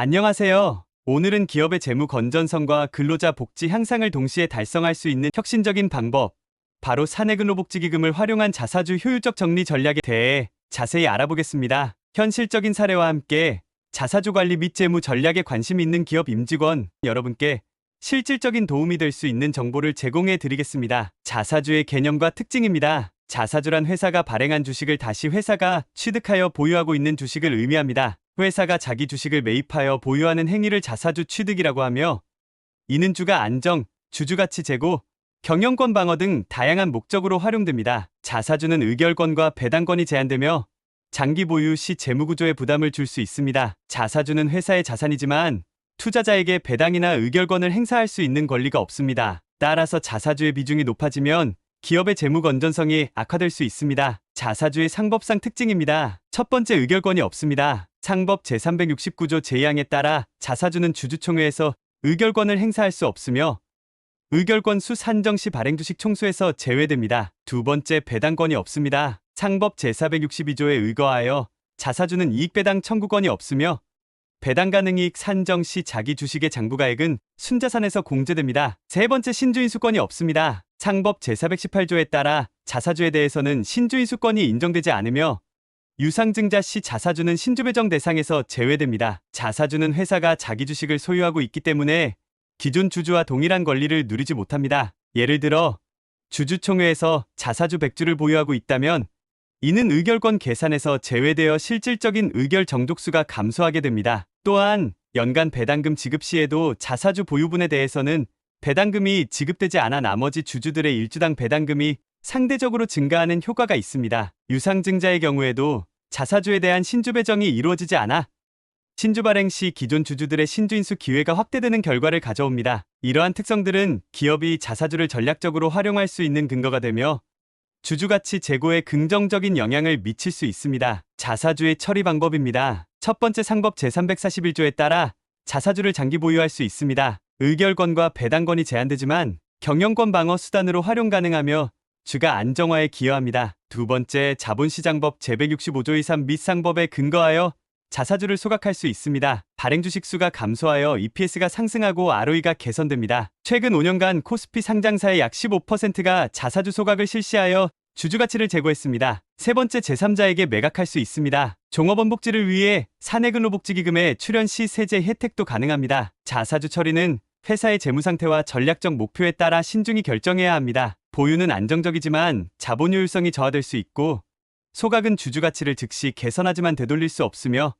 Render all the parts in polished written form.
안녕하세요. 오늘은 기업의 재무 건전성과 근로자 복지 향상을 동시에 달성할 수 있는 혁신적인 방법, 바로 사내근로복지기금을 활용한 자사주 효율적 정리 전략에 대해 자세히 알아보겠습니다. 현실적인 사례와 함께 자사주 관리 및 재무 전략에 관심 있는 기업 임직원 여러분께 실질적인 도움이 될 수 있는 정보를 제공해 드리겠습니다. 자사주의 개념과 특징입니다. 자사주란 회사가 발행한 주식을 다시 회사가 취득하여 보유하고 있는 주식을 의미합니다. 회사가 자기 주식을 매입하여 보유하는 행위를 자사주 취득이라고 하며, 이는 주가 안정, 주주가치 제고, 경영권 방어 등 다양한 목적으로 활용됩니다. 자사주는 의결권과 배당권이 제한되며 장기 보유 시 재무구조에 부담을 줄 수 있습니다. 자사주는 회사의 자산이지만 투자자에게 배당이나 의결권을 행사할 수 있는 권리가 없습니다. 따라서 자사주의 비중이 높아지면 기업의 재무 건전성이 악화될 수 있습니다. 자사주의 상법상 특징입니다. 첫 번째, 의결권이 없습니다. 상법 제369조 제2항에 따라 자사주는 주주총회에서 의결권을 행사할 수 없으며 의결권 수 산정 시 발행주식 총수에서 제외됩니다. 두 번째, 배당권이 없습니다. 상법 제462조에 의거하여 자사주는 이익배당 청구권이 없으며 배당 가능 이익 산정 시 자기 주식의 장부가액은 순자산에서 공제됩니다. 세 번째, 신주인수권이 없습니다. 상법 제418조에 따라 자사주에 대해서는 신주인수권이 인정되지 않으며 유상증자 시 자사주는 신주배정 대상에서 제외됩니다. 자사주는 회사가 자기 주식을 소유하고 있기 때문에 기존 주주와 동일한 권리를 누리지 못합니다. 예를 들어 주주총회에서 자사주 100주를 보유하고 있다면 이는 의결권 계산에서 제외되어 실질적인 의결 정족수가 감소하게 됩니다. 또한 연간 배당금 지급 시에도 자사주 보유분에 대해서는 배당금이 지급되지 않아 나머지 주주들의 일주당 배당금이 상대적으로 증가하는 효과가 있습니다. 유상증자의 경우에도 자사주에 대한 신주 배정이 이루어지지 않아 신주 발행 시 기존 주주들의 신주인수 기회가 확대되는 결과를 가져옵니다. 이러한 특성들은 기업이 자사주를 전략적으로 활용할 수 있는 근거가 되며 주주가치 제고에 긍정적인 영향을 미칠 수 있습니다. 자사주의 처리 방법입니다. 첫 번째, 상법 제341조에 따라 자사주를 장기 보유할 수 있습니다. 의결권과 배당권이 제한되지만 경영권 방어 수단으로 활용 가능하며 주가 안정화에 기여합니다. 두 번째, 자본시장법 제165조 2.3 및 상법에 근거하여 자사주를 소각할 수 있습니다. 발행 주식 수가 감소하여 EPS가 상승하고 ROE가 개선됩니다. 최근 5년간 코스피 상장사의 약 15%가 자사주 소각을 실시하여 주주가치를 제고했습니다. 세 번째, 제3자에게 매각할 수 있습니다. 종업원 복지를 위해 사내근로복지기금에 출연 시 세제 혜택도 가능합니다. 자사주 처리는 회사의 재무상태와 전략적 목표에 따라 신중히 결정해야 합니다. 보유는 안정적이지만 자본효율성이 저하될 수 있고, 소각은 주주가치를 즉시 개선하지만 되돌릴 수 없으며,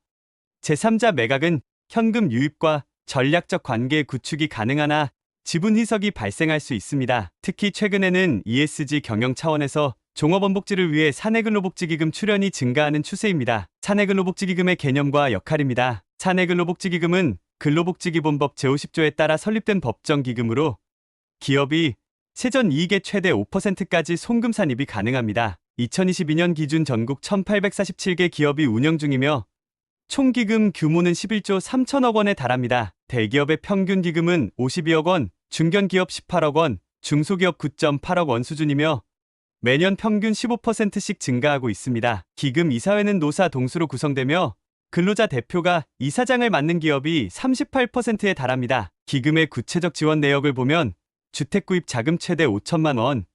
제3자 매각은 현금 유입과 전략적 관계 구축이 가능하나 지분 희석이 발생할 수 있습니다. 특히 최근에는 ESG 경영 차원에서 종업원 복지를 위해 사내근로복지기금 출연이 증가하는 추세입니다. 사내근로복지기금의 개념과 역할입니다. 사내근로복지기금은 근로복지기본법 제50조에 따라 설립된 법정기금으로 기업이 세전 이익의 최대 5%까지 송금 산입이 가능합니다. 2022년 기준 전국 1847개 기업이 운영 중이며 총 기금 규모는 11조 3천억 원에 달합니다. 대기업의 평균 기금은 52억 원, 중견기업 18억 원, 중소기업 9.8억 원 수준이며 매년 평균 15%씩 증가하고 있습니다. 기금 이사회는 노사 동수로 구성되며 근로자 대표가 이사장을 맡는 기업이 38%에 달합니다. 기금의 구체적 지원 내역을 보면 주택구입 자금 최대 5천만 원,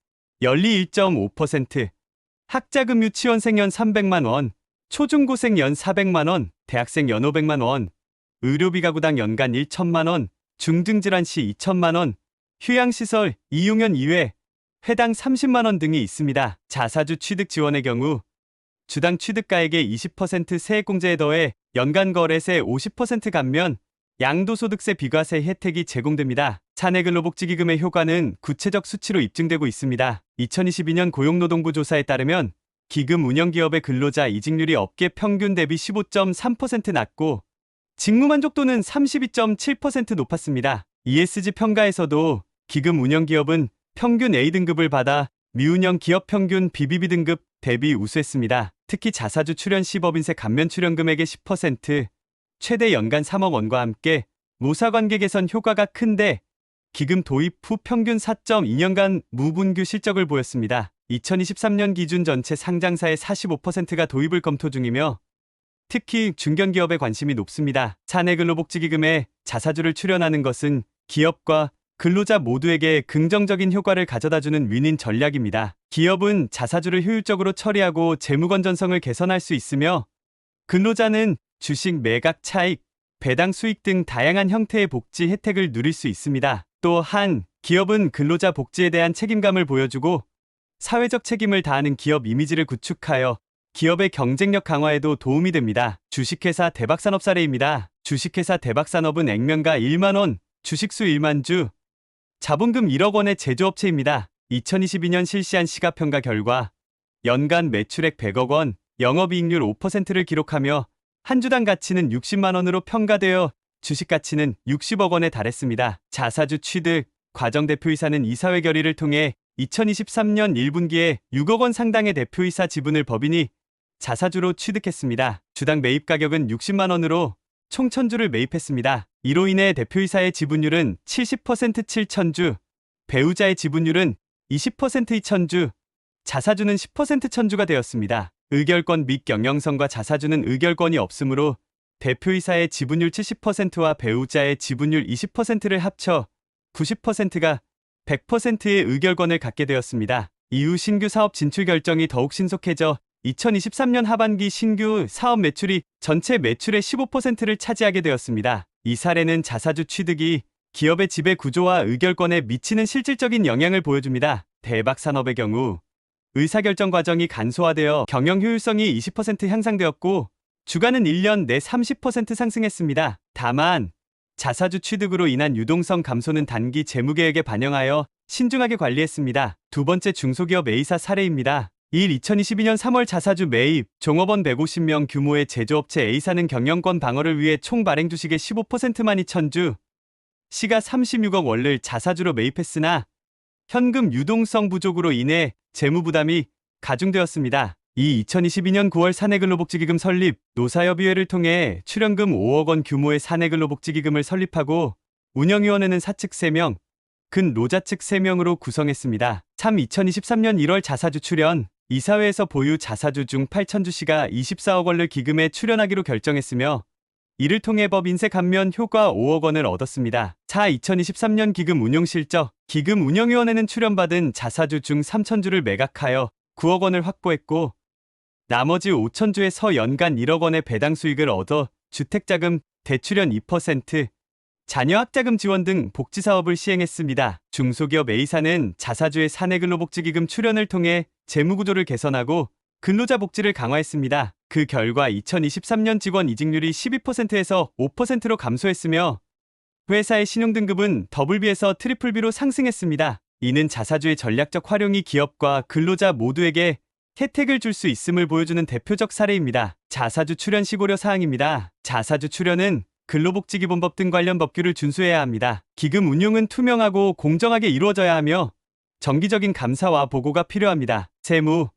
연리 1.5%, 학자금 유치원생 연 300만 원, 초중고생 연 400만 원, 대학생 연 500만 원, 의료비 가구당 연간 1천만 원, 중증질환 시 2천만 원, 휴양시설 이용연 2회, 회당 30만 원 등이 있습니다. 자사주 취득 지원의 경우 주당 취득가액의 20% 세액공제에 더해 연간 거래세 50% 감면, 양도소득세 비과세 혜택이 제공됩니다. 사내근로복지기금의 효과는 구체적 수치로 입증되고 있습니다. 2022년 고용노동부 조사에 따르면 기금 운영기업의 근로자 이직률이 업계 평균 대비 15.3% 낮고 직무만족도는 32.7% 높았습니다. ESG 평가에서도 기금 운영기업은 평균 A등급을 받아 미운영 기업 평균 BBB 등급 대비 우수했습니다. 특히 자사주 출연 시 법인세 감면 출연 금액의 10%, 최대 연간 3억 원과 함께 노사관계 개선 효과가 큰데 기금 도입 후 평균 4.2년간 무분규 실적을 보였습니다. 2023년 기준 전체 상장사의 45%가 도입을 검토 중이며 특히 중견기업에 관심이 높습니다. 사내근로복지기금에 자사주를 출연하는 것은 기업과 근로자 모두에게 긍정적인 효과를 가져다주는 윈윈 전략입니다. 기업은 자사주를 효율적으로 처리하고 재무 건전성을 개선할 수 있으며 근로자는 주식 매각 차익, 배당 수익 등 다양한 형태의 복지 혜택을 누릴 수 있습니다. 또한 기업은 근로자 복지에 대한 책임감을 보여주고 사회적 책임을 다하는 기업 이미지를 구축하여 기업의 경쟁력 강화에도 도움이 됩니다. 주식회사 대박산업 사례입니다. 주식회사 대박산업은 액면가 1만 원, 주식수 1만 주, 자본금 1억 원의 제조업체입니다. 2022년 실시한 시가평가 결과 연간 매출액 100억 원, 영업이익률 5%를 기록하며 한 주당 가치는 60만 원으로 평가되어 주식 가치는 60억 원에 달했습니다. 자사주 취득, 과정 대표이사는 이사회 결의를 통해 2023년 1분기에 6억 원 상당의 대표이사 지분을 법인이 자사주로 취득했습니다. 주당 매입 가격은 60만 원으로 총 1000주를 매입했습니다. 이로 인해 대표이사의 지분율은 70% 7,000주, 배우자의 지분율은 20% 2,000주, 자사주는 10% 1,000주가 되었습니다. 의결권 및 경영성과 자사주는 의결권이 없으므로 대표이사의 지분율 70%와 배우자의 지분율 20%를 합쳐 90%가 100%의 의결권을 갖게 되었습니다. 이후 신규 사업 진출 결정이 더욱 신속해져 2023년 하반기 신규 사업 매출이 전체 매출의 15%를 차지하게 되었습니다. 이 사례는 자사주 취득이 기업의 지배 구조와 의결권에 미치는 실질적인 영향을 보여줍니다. 대박산업의 경우 의사결정 과정이 간소화되어 경영 효율성이 20% 향상되었고 주가는 1년 내 30% 상승했습니다. 다만 자사주 취득으로 인한 유동성 감소는 단기 재무계획에 반영하여 신중하게 관리했습니다. 두 번째 중소기업 A사 사례입니다. 2022년 3월 자사주 매입, 종업원 150명 규모의 제조업체 A사는 경영권 방어를 위해 총 발행 주식의 15%만 2,000주, 시가 36억 원을 자사주로 매입했으나 현금 유동성 부족으로 인해 재무 부담이 가중되었습니다. 이 2022년 9월 사내근로복지기금 설립, 노사협의회를 통해 출연금 5억 원 규모의 사내근로복지기금을 설립하고 운영위원회는 사측 3명, 근로자 측 3명으로 구성했습니다. 참 2023년 1월 자사주 출연, 이사회에서 보유 자사주 중 8,000주 시가 24억 원을 기금에 출연하기로 결정했으며 이를 통해 법 인세 감면 효과 5억 원을 얻었습니다. 2023년 기금 운용 실적, 기금 운영위원회는 출연받은 자사주 중 3,000주를 매각하여 9억 원을 확보했고 나머지 5,000주에서 연간 1억 원의 배당 수익을 얻어 주택자금, 대출연 2%, 자녀 학자금 지원 등 복지사업을 시행했습니다. 중소기업 A사는 자사주의 사내근로복지기금 출연을 통해 재무구조를 개선하고 근로자 복지를 강화했습니다. 그 결과 2023년 직원 이직률이 12%에서 5%로 감소했으며 회사의 신용등급은 BB에서 BBB로 상승했습니다. 이는 자사주의 전략적 활용이 기업과 근로자 모두에게 혜택을 줄 수 있음을 보여주는 대표적 사례입니다. 자사주 출연 시고려 사항입니다. 자사주 출연은 근로복지기본법 등 관련 법규를 준수해야 합니다. 기금 운용은 투명하고 공정하게 이루어져야 하며 정기적인 감사와 보고가 필요합니다. 세무,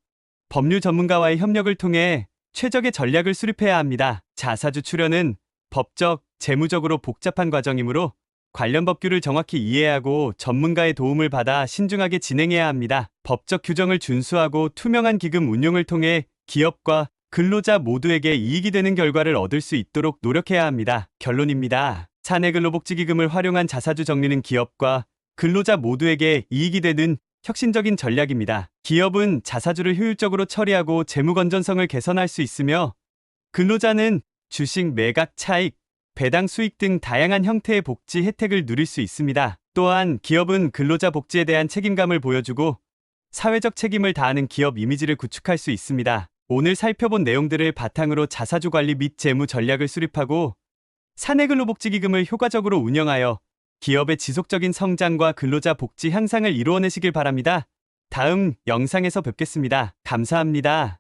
법률 전문가와의 협력을 통해 최적의 전략을 수립해야 합니다. 자사주 출연은 법적, 재무적으로 복잡한 과정이므로 관련 법규를 정확히 이해하고 전문가의 도움을 받아 신중하게 진행해야 합니다. 법적 규정을 준수하고 투명한 기금 운용을 통해 기업과 근로자 모두에게 이익이 되는 결과를 얻을 수 있도록 노력해야 합니다. 결론입니다. 사내근로복지기금을 활용한 자사주 정리는 기업과 근로자 모두에게 이익이 되는 혁신적인 전략입니다. 기업은 자사주를 효율적으로 처리하고 재무 건전성을 개선할 수 있으며 근로자는 주식 매각 차익, 배당 수익 등 다양한 형태의 복지 혜택을 누릴 수 있습니다. 또한 기업은 근로자 복지에 대한 책임감을 보여주고 사회적 책임을 다하는 기업 이미지를 구축할 수 있습니다. 오늘 살펴본 내용들을 바탕으로 자사주 관리 및 재무 전략을 수립하고 사내근로복지기금을 효과적으로 운영하여 기업의 지속적인 성장과 근로자 복지 향상을 이루어내시길 바랍니다. 다음 영상에서 뵙겠습니다. 감사합니다.